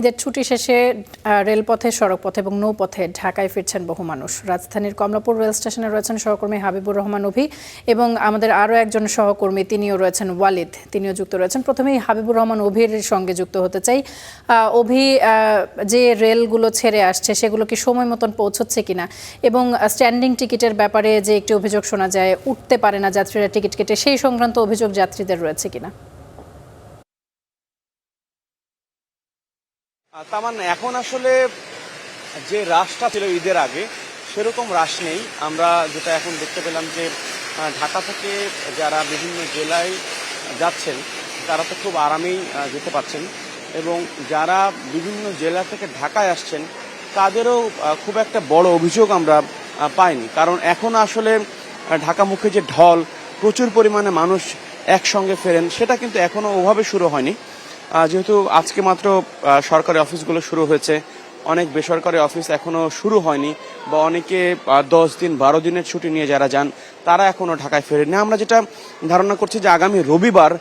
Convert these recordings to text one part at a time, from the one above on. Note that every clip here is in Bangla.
ঈদের ছুটি শেষে রেলপথে, সড়কপথে এবং নৌপথে ঢাকায় ফিরছেন বহু মানুষ। রাজধানীর কমলাপুর রেল স্টেশনে রয়েছেন সহকর্মী হাবিবুর রহমান অভি এবং আমাদের আরও একজন সহকর্মী, তিনিও রয়েছেন ওয়ালিদ, তিনিও যুক্ত রয়েছেন। প্রথমেই হাবিবুর রহমান অভির সঙ্গে যুক্ত হতে চাই। অভি, যে রেলগুলো ছেড়ে আসছে সেগুলো কি সময় মতন পৌঁছচ্ছে কিনা, এবং স্ট্যান্ডিং টিকিটের ব্যাপারে যে একটি অভিযোগ শোনা যায়, উঠতে পারে না যাত্রীরা টিকিট কেটে, সেই সংক্রান্ত অভিযোগ যাত্রীদের রয়েছে কিনা? তামান্না, এখন আসলে যে রাশটা ছিল ঈদের আগে সেরকম রাশ নেই। আমরা যেটা এখন দেখতে পেলাম যে ঢাকা থেকে যারা বিভিন্ন জেলায় যাচ্ছেন তারা তো খুব আরামেই যেতে পারছেন, এবং যারা বিভিন্ন জেলা থেকে ঢাকায় আসছেন তাদেরও খুব একটা বড় অভিযোগ আমরা পাইনি। কারণ এখন আসলে ঢাকামুখী যে ঢল, প্রচুর পরিমাণে মানুষ একসঙ্গে ফেরেন, সেটা কিন্তু এখনও ওভাবে শুরু হয়নি। যেহেতু আজকে মাত্র সরকারি অফিসগুলো শুরু হয়েছে, অনেক বেসরকারি অফিস এখনো শুরু হয়নি, বা অনেকে 10 দিন 12 দিনের ছুটি নিয়ে যারা যান তারা এখনো ঢাকায় ফেরেননি। আমরা যেটা ধারণা করছি যে আগামী রবিবার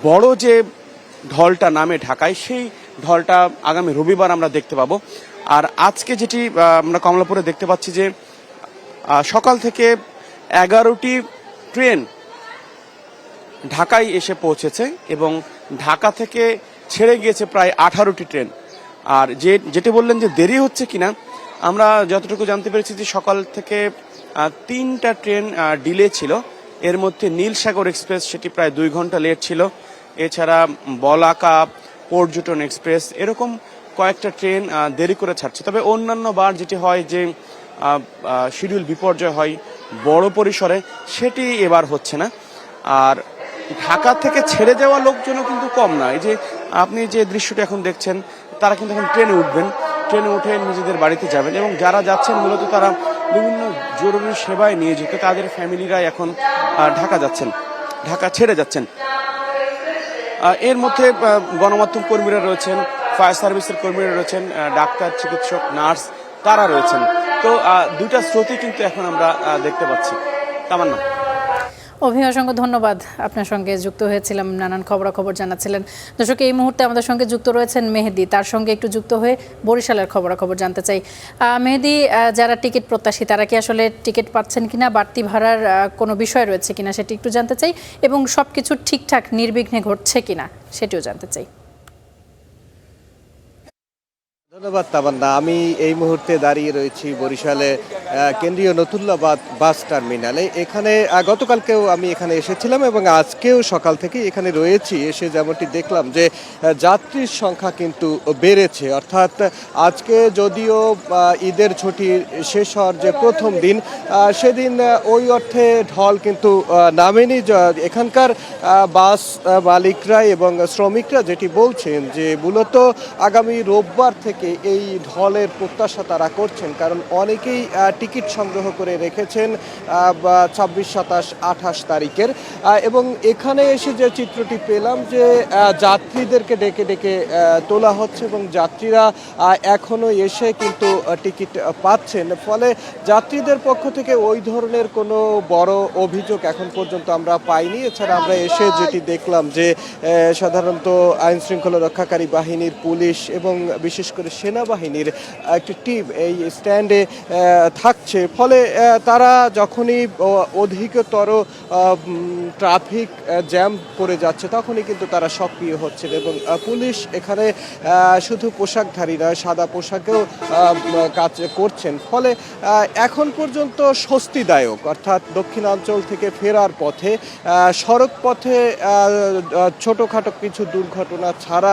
বড় যে ঢলটা নামে ঢাকায়, সেই ঢলটা আগামী রবিবার আমরা দেখতে পাবো। আর আজকে যেটি আমরা কমলাপুরে দেখতে পাচ্ছি যে সকাল থেকে 11টি ট্রেন ঢাকায় এসে পৌঁছেছে, এবং ঢাকা থেকে ছেড়ে গিয়েছে প্রায় 18টি ট্রেন। আর যেটি বললেন যে দেরি হচ্ছে কিনা, আমরা যতটুকু জানতে পেরেছি যে সকাল থেকে 3টা ট্রেন ডিলে ছিল। এর মধ্যে নীলসাগর এক্সপ্রেস, সেটি প্রায় 2 ঘন্টা লেট ছিল। এছাড়া বলাকা, পর্যটন এক্সপ্রেস, এরকম কয়েকটা ট্রেন দেরি করে ছাড়ছে। তবে অন্যান্য বার যেটি হয় যে শিডিউল বিপর্যয় হয় বড় পরিসরে, সেটি এবার হচ্ছে না। আর ঢাকা থেকে ছেড়ে যাওয়া লোকজনও কিন্তু কম না। এই যে আপনি যে দৃশ্যটি এখন দেখছেন, তারা কিন্তু এখন ট্রেনে উঠবেন, ট্রেনে উঠে নিজেদের বাড়িতে যাবেন, এবং যারা যাচ্ছেন মূলত তারা বিভিন্ন জরুরি সেবায় নিয়োজিত, তাদের ফ্যামিলিরা এখন ঢাকা যাচ্ছেন, ঢাকা ছেড়ে যাচ্ছেন। এর মধ্যে গণমাধ্যম কর্মীরা রয়েছেন, ফায়ার সার্ভিসের কর্মীরা রয়েছেন, ডাক্তার, চিকিৎসক, নার্স, তারা রয়েছেন। তো দুইটা স্রোতই কিন্তু এখন আমরা দেখতে পাচ্ছি। তামান্না। অসংখ্য ধন্যবাদ। আপনার সঙ্গে যুক্ত হয়েছিলাম, নানান খবরাখবর জানাচ্ছিলেন। দর্শক, এই মুহূর্তে আমাদের সঙ্গে যুক্ত রয়েছেন মেহেদি, তার সঙ্গে একটু যুক্ত হয়ে বরিশালের খবরাখবর জানতে চাই। মেহেদি, যারা টিকিট প্রত্যাশী তারা কি আসলে টিকিট পাচ্ছেন কিনা, বাড়তি ভাড়ার কোনো বিষয় রয়েছে কিনা সেটি একটু জানতে চাই, এবং সবকিছু ঠিকঠাক নির্বিঘ্নে ঘটছে কিনা সেটিও জানতে চাই। ধন্যবাদ তামান্না। আমি এই মুহূর্তে দাঁড়িয়ে রয়েছি বরিশালে কেন্দ্রীয় নতুল্লাবাদ বাস টার্মিনালে। এখানে গতকালকেও আমি এখানে এসেছিলাম, এবং আজকেও সকাল থেকে এখানে রয়েছি। এসে যেমনটি দেখলাম যে যাত্রীর সংখ্যা কিন্তু বেড়েছে। অর্থাৎ আজকে যদিও ঈদের ছুটি শেষ হওয়ার যে প্রথম দিন, সেদিন ওই অর্থে ঢল কিন্তু নামেনি। এখানকার বাস মালিকরা এবং শ্রমিকরা যেটি বলছেন যে মূলত আগামী রোববার থেকে এই ঢলের প্রত্যাশা তারা করছেন, কারণ অনেকেই টিকিট সংগ্রহ করে রেখেছেন 26, 27, 28 তারিখের। এবং এখানে এসে যে চিত্রটি পেলাম যে যাত্রীদেরকে ডেকে ডেকে তোলা হচ্ছে, এবং যাত্রীরা এখনো এসে কিন্তু টিকিট পাচ্ছেন। ফলে যাত্রীদের পক্ষ থেকে ওই ধরনের কোনো বড় অভিযোগ এখন পর্যন্ত আমরা পাইনি। এছাড়া আমরা এসে যেটি দেখলাম যে সাধারণত আইন শৃঙ্খলা রক্ষাকারী বাহিনীর, পুলিশ এবং বিশেষ করে সেনাবাহিনীর একটি টিম এই স্ট্যান্ডে থাকছে। ফলে তারা যখনই অধিকতর ট্রাফিক জ্যাম পড়ে যাচ্ছে তখনই কিন্তু তারা সক্রিয় হচ্ছেন, এবং পুলিশ এখানে শুধু পোশাকধারী নয়, সাদা পোশাকেও কাজ করছেন। ফলে এখন পর্যন্ত স্বস্তিদায়ক, অর্থাৎ দক্ষিণাঞ্চল থেকে ফেরার পথে সড়ক পথে ছোটোখাটো কিছু দুর্ঘটনা ছাড়া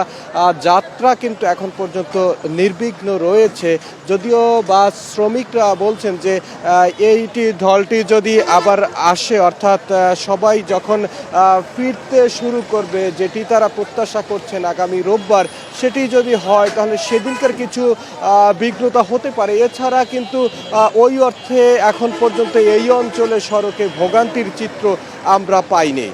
যাত্রা কিন্তু এখন পর্যন্ত নির্বিঘ্ন রয়েছে। যদিও বাস শ্রমিকরা বলছেন যে এইটি ঢলটি যদি আবার আসে, অর্থাৎ সবাই যখন ফিরতে শুরু করবে, যেটি তারা প্রত্যাশা করছেন আগামী রোববার, সেটি যদি হয় তাহলে সেদিনকার কিছু বিঘ্নতা হতে পারে। এছাড়া কিন্তু ওই অর্থে এখন পর্যন্ত এই অঞ্চলে সড়কে ভোগান্তির চিত্র আমরা পাইনি।